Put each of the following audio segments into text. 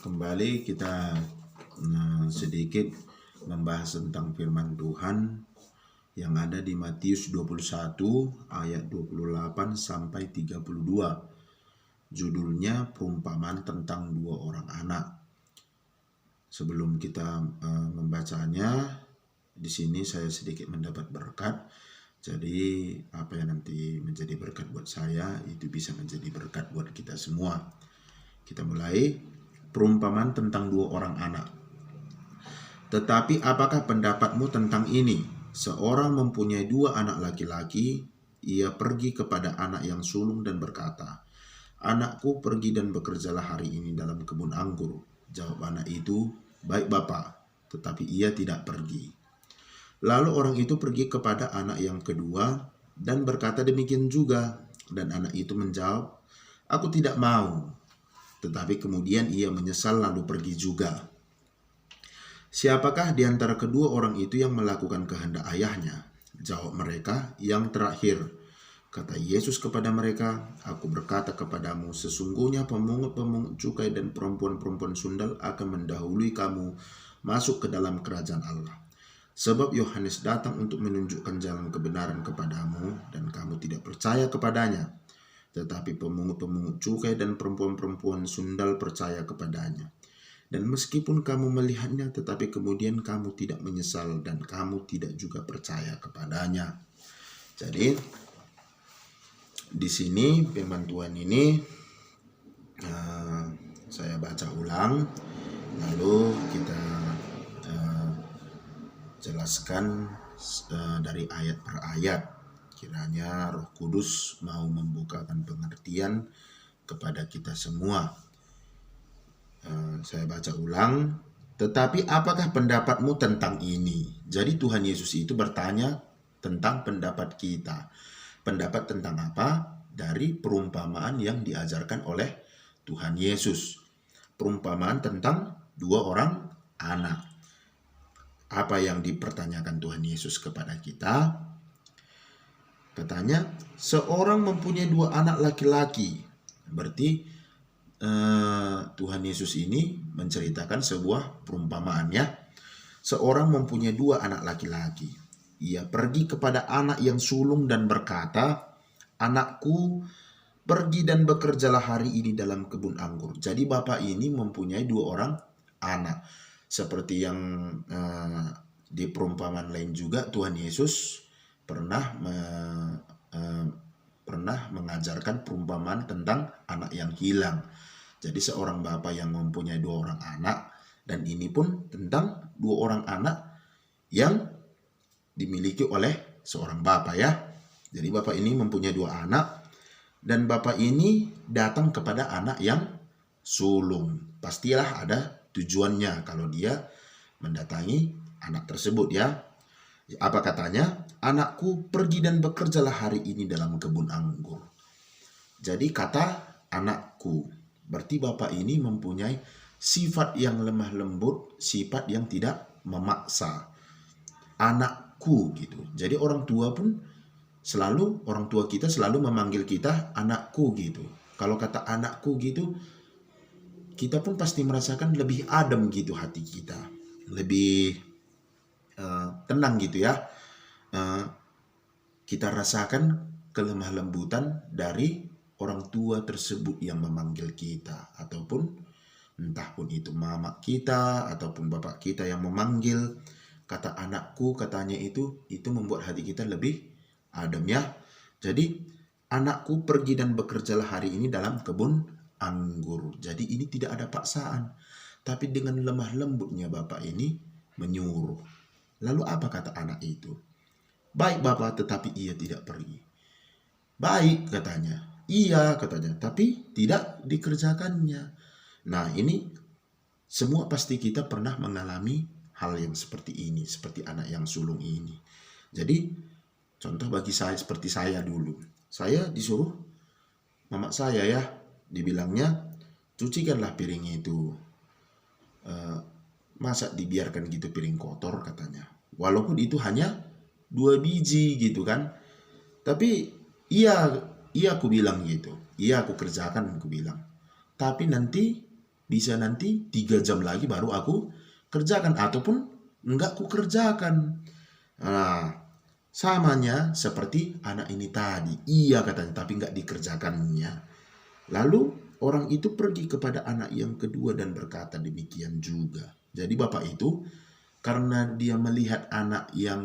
Kembali kita sedikit membahas tentang firman Tuhan yang ada di Matius 21 ayat 28 sampai 32. Judulnya perumpamaan tentang dua orang anak. Sebelum kita membacanya, di sini saya sedikit mendapat berkat. Jadi apa yang nanti menjadi berkat buat saya itu bisa menjadi berkat buat kita semua. Kita mulai. Perumpamaan tentang dua orang anak. Tetapi apakah pendapatmu tentang ini? Seorang mempunyai dua anak laki-laki, ia pergi kepada anak yang sulung dan berkata, "Anakku, pergi dan bekerjalah hari ini dalam kebun anggur." Jawab anak itu, "Baik Bapa," tetapi ia tidak pergi. Lalu orang itu pergi kepada anak yang kedua dan berkata demikian juga. Dan anak itu menjawab, "Aku tidak mau." Tetapi kemudian ia menyesal lalu pergi juga. Siapakah di antara kedua orang itu yang melakukan kehendak ayahnya? Jawab mereka, "Yang terakhir." Kata Yesus kepada mereka, "Aku berkata kepadamu, sesungguhnya pemungut-pemungut cukai dan perempuan-perempuan sundal akan mendahului kamu masuk ke dalam kerajaan Allah. Sebab Yohanes datang untuk menunjukkan jalan kebenaran kepadamu, dan kamu tidak percaya kepadanya. Tetapi pemungut-pemungut cukai dan perempuan-perempuan sundal percaya kepadanya. Dan meskipun kamu melihatnya, tetapi kemudian kamu tidak menyesal dan kamu tidak juga percaya kepadanya." Jadi di sini firman Tuhan ini saya baca ulang, lalu kita jelaskan dari ayat per ayat. Kiranya Roh Kudus mau membukakan pengertian kepada kita semua. Saya baca ulang. Tetapi apakah pendapatmu tentang ini? Jadi Tuhan Yesus itu bertanya tentang pendapat kita. Pendapat tentang apa? Dari perumpamaan yang diajarkan oleh Tuhan Yesus. Perumpamaan tentang dua orang anak. Apa yang dipertanyakan Tuhan Yesus kepada kita? Katanya, seorang mempunyai dua anak laki-laki. Berarti Tuhan Yesus ini menceritakan sebuah perumpamaan ya. Seorang mempunyai dua anak laki-laki. Ia pergi kepada anak yang sulung dan berkata, "Anakku, pergi dan bekerjalah hari ini dalam kebun anggur." Jadi bapak ini mempunyai dua orang anak. Seperti yang di perumpamaan lain juga Tuhan Yesus pernah mengajarkan perumpamaan tentang anak yang hilang. Jadi seorang bapak yang mempunyai dua orang anak, dan ini pun tentang dua orang anak yang dimiliki oleh seorang bapak ya. Jadi bapak ini mempunyai dua anak, dan bapak ini datang kepada anak yang sulung. Pastilah ada tujuannya kalau dia mendatangi anak tersebut ya. Apa katanya? "Anakku, pergi dan bekerjalah hari ini dalam kebun anggur." Jadi kata anakku, berarti bapak ini mempunyai sifat yang lemah lembut, sifat yang tidak memaksa. Anakku gitu. Jadi orang tua kita selalu memanggil kita anakku gitu. Kalau kata anakku gitu, kita pun pasti merasakan lebih adem gitu hati kita. Lebih tenang gitu ya. Kita rasakan kelemah lembutan dari orang tua tersebut yang memanggil kita, ataupun entah pun itu mama kita ataupun bapak kita yang memanggil. Kata anakku, katanya itu membuat hati kita lebih adem ya. Jadi anakku, pergi dan bekerjalah hari ini dalam kebun anggur. Jadi ini tidak ada paksaan, tapi dengan lemah lembutnya bapak ini menyuruh. Lalu apa kata anak itu? "Baik Bapak," tetapi ia tidak pergi. "Baik," katanya. "Iya," katanya, tapi tidak dikerjakannya. Nah ini semua pasti kita pernah mengalami hal yang seperti ini, seperti anak yang sulung ini. Jadi contoh bagi saya, seperti saya dulu. Saya disuruh mama saya ya, dibilangnya, "Cucikanlah piring itu." Masa dibiarkan gitu piring kotor, katanya. Walaupun itu hanya 2 biji gitu kan. Tapi iya aku bilang gitu. Iya aku kerjakan, aku bilang. Tapi nanti bisa nanti 3 jam lagi baru aku kerjakan, ataupun enggak ku kerjakan. Nah, samanya seperti anak ini tadi. Iya katanya, tapi enggak dikerjakannya. Lalu orang itu pergi kepada anak yang kedua dan berkata demikian juga. Jadi bapak itu karena dia melihat anak yang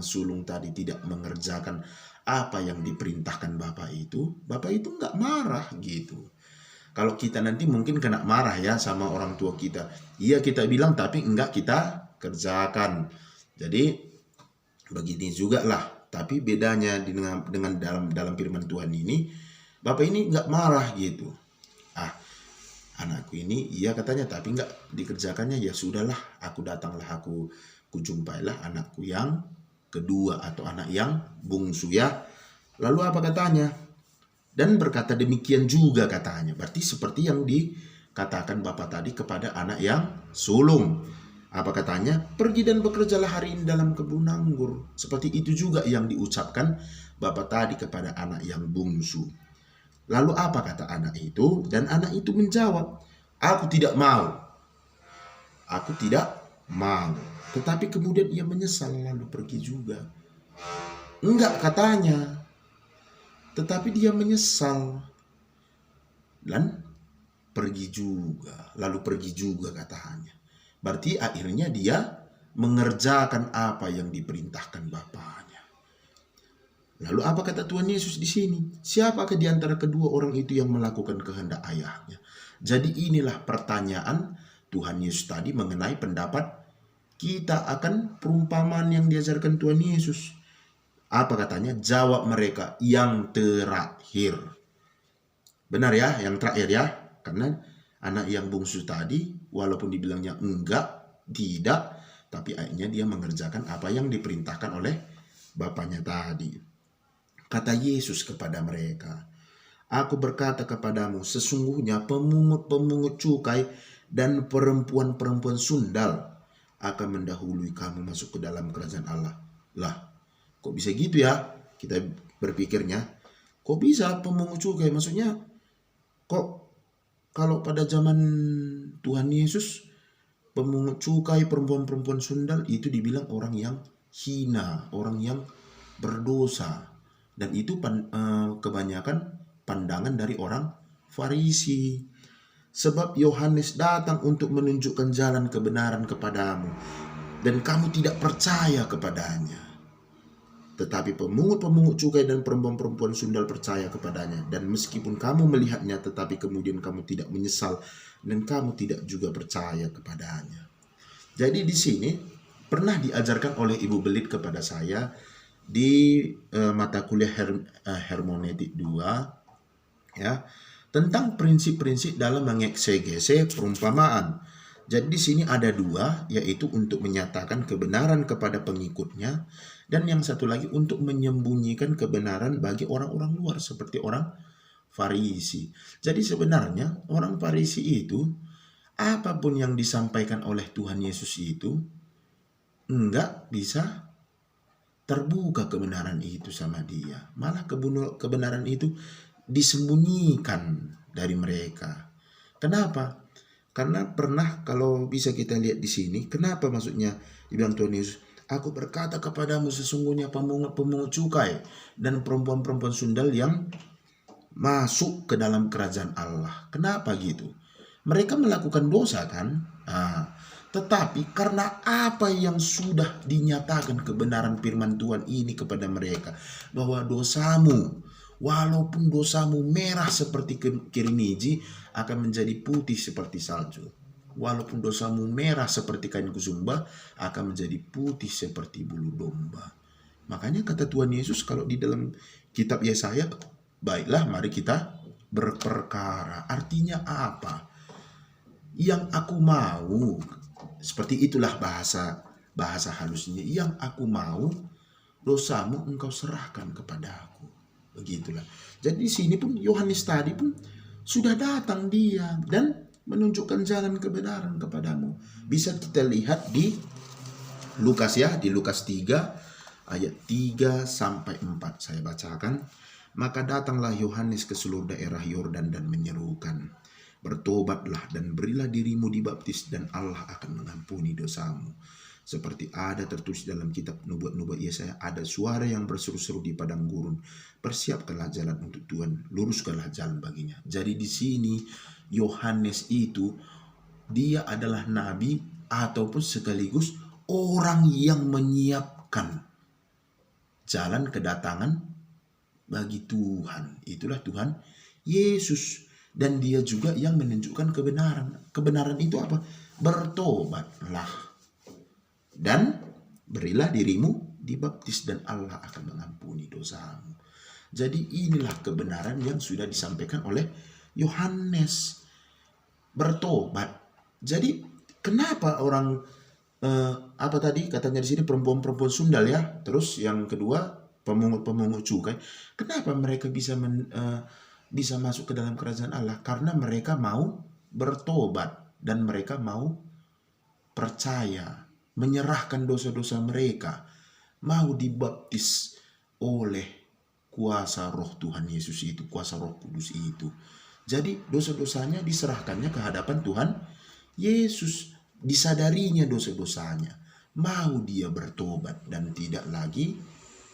sulung tadi tidak mengerjakan apa yang diperintahkan bapak itu nggak marah gitu. Kalau kita nanti mungkin kena marah ya sama orang tua kita. Iya kita bilang tapi enggak kita kerjakan. Jadi begini juga lah. Tapi bedanya dengan dalam firman Tuhan ini, bapak ini nggak marah gitu. Anakku ini iya katanya tapi nggak dikerjakannya, ya sudahlah, aku datanglah, aku jumpailah anakku yang kedua atau anak yang bungsu ya. Lalu apa katanya? Dan berkata demikian juga katanya. Berarti seperti yang dikatakan bapak tadi kepada anak yang sulung. Apa katanya? Pergi dan bekerjalah hari ini dalam kebun anggur. Seperti itu juga yang diucapkan bapak tadi kepada anak yang bungsu. Lalu apa kata anak itu? Dan anak itu menjawab, aku tidak mau. Aku tidak mau. Tetapi kemudian ia menyesal lalu pergi juga. Enggak katanya. Tetapi dia menyesal. Dan pergi juga. Lalu pergi juga katanya. Berarti akhirnya dia mengerjakan apa yang diperintahkan bapaknya. Lalu apa kata Tuhan Yesus di sini? Siapakah di antara kedua orang itu yang melakukan kehendak ayahnya? Jadi inilah pertanyaan Tuhan Yesus tadi mengenai pendapat kita akan perumpamaan yang diajarkan Tuhan Yesus. Apa katanya? Jawab mereka, yang terakhir. Benar ya, yang terakhir ya. Karena anak yang bungsu tadi, walaupun dibilangnya enggak, tidak, tapi akhirnya dia mengerjakan apa yang diperintahkan oleh bapaknya tadi. Kata Yesus kepada mereka, aku berkata kepadamu, sesungguhnya pemungut-pemungut cukai dan perempuan-perempuan sundal akan mendahului kamu masuk ke dalam kerajaan Allah. Lah, kok bisa gitu ya? Kita berpikirnya, kok bisa pemungut cukai? Maksudnya, kok kalau pada zaman Tuhan Yesus, pemungut cukai, perempuan-perempuan sundal itu dibilang orang yang hina, orang yang berdosa. Dan itu kebanyakan pandangan dari orang Farisi. Sebab Yohanes datang untuk menunjukkan jalan kebenaran kepadamu, dan kamu tidak percaya kepadanya. Tetapi pemungut-pemungut cukai dan perempuan-perempuan sundal percaya kepadanya. Dan meskipun kamu melihatnya, tetapi kemudian kamu tidak menyesal, dan kamu tidak juga percaya kepadanya. Jadi di sini pernah diajarkan oleh Ibu Belit kepada saya di mata kuliah hermeneutik 2 ya, tentang prinsip-prinsip dalam mengeksegese perumpamaan. Jadi di sini ada 2, yaitu untuk menyatakan kebenaran kepada pengikutnya, dan yang satu lagi untuk menyembunyikan kebenaran bagi orang-orang luar seperti orang Farisi. Jadi sebenarnya orang Farisi itu apapun yang disampaikan oleh Tuhan Yesus itu enggak bisa terbuka kebenaran itu sama dia. Malah kebenaran itu disembunyikan dari mereka. Kenapa? Karena pernah, kalau bisa kita lihat di sini, kenapa maksudnya dibilang Tuhan Yesus, aku berkata kepadamu sesungguhnya pemungut cukai dan perempuan-perempuan sundal yang masuk ke dalam kerajaan Allah. Kenapa gitu? Mereka melakukan dosa kan? Tetapi karena apa yang sudah dinyatakan kebenaran firman Tuhan ini kepada mereka, bahwa dosamu, walaupun dosamu merah seperti kirmiji, akan menjadi putih seperti salju. Walaupun dosamu merah seperti kain kusumba, akan menjadi putih seperti bulu domba. Makanya kata Tuhan Yesus kalau di dalam kitab Yesaya, baiklah mari kita berperkara. Artinya apa? Yang aku mau, seperti itulah bahasa halusnya, yang aku mau dosamu engkau serahkan kepadaku. Begitulah. Jadi di sini pun Yohanes tadi pun sudah datang dia dan menunjukkan jalan kebenaran kepadamu. Bisa kita lihat di Lukas ya, di Lukas 3 ayat 3 sampai 4 saya bacakan. Maka datanglah Yohanes ke seluruh daerah Yordan dan menyerukan, Bertobatlah dan berilah dirimu dibaptis dan Allah akan mengampuni dosamu. Seperti ada tertulis dalam kitab nubuat-nubuat Yesaya, ada suara yang berseru-seru di padang gurun, persiapkanlah jalan untuk Tuhan, luruskanlah jalan baginya. Jadi di sini Yohanes itu dia adalah nabi ataupun sekaligus orang yang menyiapkan jalan kedatangan bagi Tuhan. Itulah Tuhan Yesus. Dan dia juga yang menunjukkan kebenaran. Kebenaran itu apa? Bertobatlah dan berilah dirimu dibaptis dan Allah akan mengampuni dosamu. Jadi inilah kebenaran yang sudah disampaikan oleh Yohanes. Bertobat. Jadi kenapa orang apa tadi katanya di sini perempuan-perempuan sundal ya. Terus yang kedua pemungut-pemungut cukai. Kenapa mereka bisa masuk ke dalam kerajaan Allah? Karena mereka mau bertobat dan mereka mau percaya, menyerahkan dosa-dosa mereka, mau dibaptis oleh kuasa roh Tuhan Yesus itu, kuasa roh kudus itu. Jadi dosa-dosanya diserahkannya ke hadapan Tuhan Yesus, disadarinya dosa-dosanya, mau dia bertobat dan tidak lagi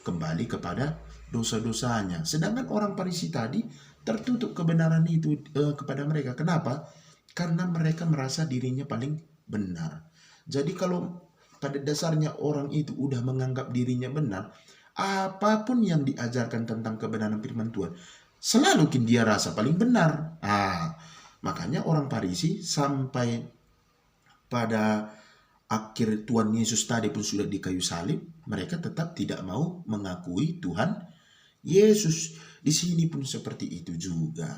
kembali kepada dosa-dosanya. Sedangkan orang Farisi tadi tertutup kebenaran itu kepada mereka. Kenapa? Karena mereka merasa dirinya paling benar. Jadi kalau pada dasarnya orang itu udah menganggap dirinya benar, apapun yang diajarkan tentang kebenaran firman Tuhan, selalu dia rasa paling benar. Makanya orang Farisi sampai pada akhir Tuhan Yesus tadi pun sudah di kayu salib, mereka tetap tidak mau mengakui Tuhan Yesus. Di sini pun seperti itu juga.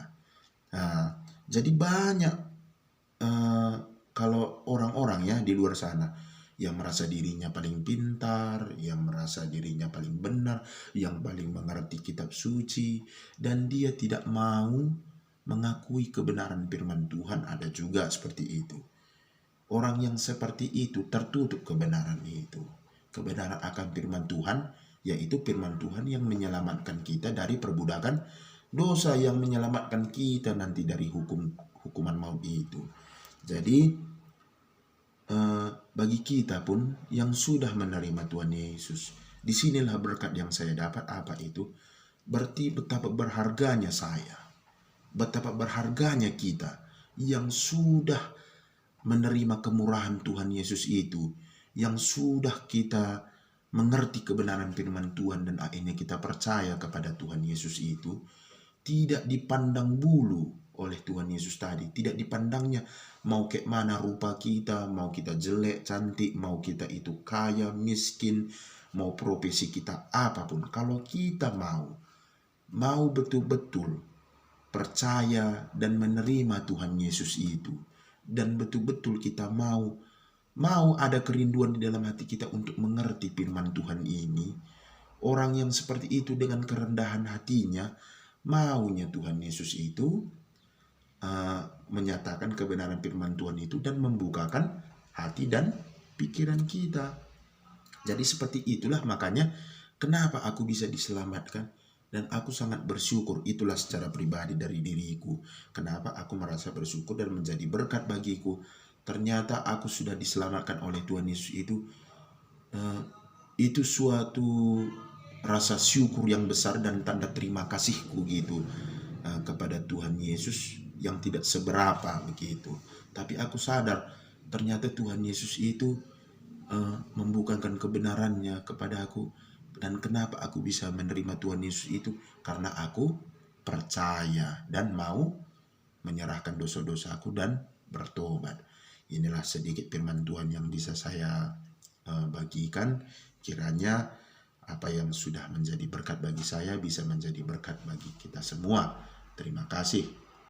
Jadi banyak kalau orang-orang ya di luar sana yang merasa dirinya paling pintar, yang merasa dirinya paling benar, yang paling mengerti kitab suci, dan dia tidak mau mengakui kebenaran firman Tuhan. Ada juga seperti itu. Orang yang seperti itu tertutup kebenaran itu. Kebenaran akan firman Tuhan, yaitu firman Tuhan yang menyelamatkan kita dari perbudakan dosa, yang menyelamatkan kita nanti dari hukuman maut itu. Jadi bagi kita pun yang sudah menerima Tuhan Yesus, disinilah berkat yang saya dapat. Apa itu? Berarti betapa berharganya saya, betapa berharganya kita yang sudah menerima kemurahan Tuhan Yesus itu, yang sudah kita mengerti kebenaran firman Tuhan dan akhirnya kita percaya kepada Tuhan Yesus itu. Tidak dipandang bulu oleh Tuhan Yesus tadi, tidak dipandangnya mau kayak mana rupa kita, mau kita jelek, cantik, mau kita itu kaya, miskin, mau profesi kita apapun. Kalau kita mau betul-betul percaya dan menerima Tuhan Yesus itu, dan betul-betul kita mau ada kerinduan di dalam hati kita untuk mengerti firman Tuhan ini, orang yang seperti itu dengan kerendahan hatinya, maunya Tuhan Yesus itu menyatakan kebenaran firman Tuhan itu dan membukakan hati dan pikiran kita. Jadi seperti itulah makanya kenapa aku bisa diselamatkan. Dan aku sangat bersyukur, itulah secara pribadi dari diriku. Kenapa aku merasa bersyukur dan menjadi berkat bagiku. Ternyata aku sudah diselamatkan oleh Tuhan Yesus itu. Itu suatu rasa syukur yang besar dan tanda terima kasihku gitu kepada Tuhan Yesus yang tidak seberapa begitu. Tapi aku sadar ternyata Tuhan Yesus itu membukakan kebenarannya kepada aku. Dan kenapa aku bisa menerima Tuhan Yesus itu? Karena aku percaya dan mau menyerahkan dosa-dosaku dan bertobat. Inilah sedikit firman Tuhan yang bisa saya bagikan. Kiranya apa yang sudah menjadi berkat bagi saya bisa menjadi berkat bagi kita semua. Terima kasih.